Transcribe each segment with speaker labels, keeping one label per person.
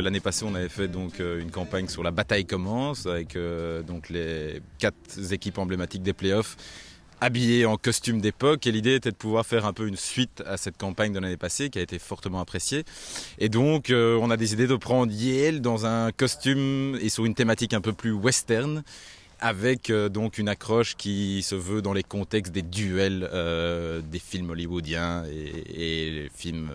Speaker 1: L'année passée, on avait fait donc une campagne sur la bataille commence avec donc les 4 équipes emblématiques des playoffs habillées en costume d'époque, et l'idée était de pouvoir faire un peu une suite à cette campagne de l'année passée qui a été fortement appréciée. Et donc on a décidé de prendre Yale dans un costume et sur une thématique un peu plus western, avec donc une accroche qui se veut dans les contextes des duels des films hollywoodiens et les films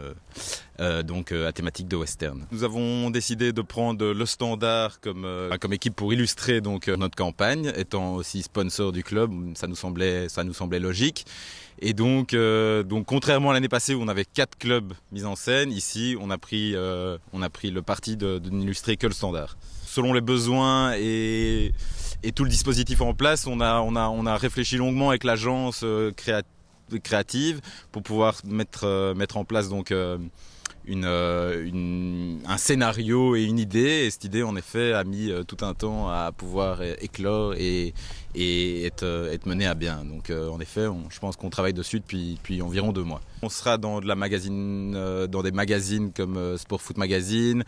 Speaker 1: donc à thématique de western. Nous avons décidé de prendre le Standard comme équipe pour illustrer donc notre campagne, étant aussi sponsor du club, ça nous semblait logique. Et donc contrairement à l'année passée où on avait 4 clubs mis en scène, ici on a pris le parti de n'illustrer que le Standard. Selon les besoins et tout le dispositif en place, on a réfléchi longuement avec l'agence créative pour pouvoir mettre en place donc un scénario et une idée. Et cette idée, en effet, a mis tout un temps à pouvoir éclore et être menée à bien. Donc, en effet, je pense qu'on travaille dessus depuis environ 2 mois. On sera dans des magazines comme Sport Foot Magazine.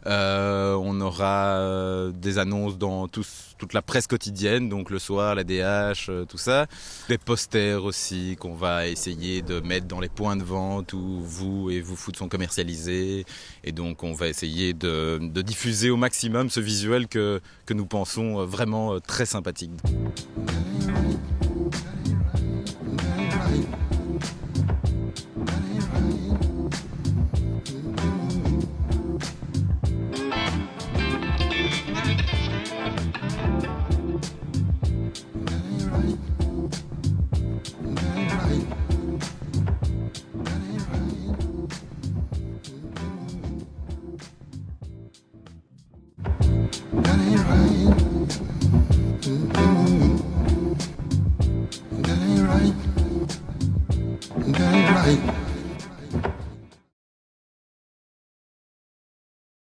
Speaker 1: On aura des annonces dans toute la presse quotidienne, donc le soir, la DH, tout ça. Des posters aussi qu'on va essayer de mettre dans les points de vente où vous et vos foot sont commercialisés. Et donc on va essayer de diffuser au maximum ce visuel que nous pensons vraiment très sympathique.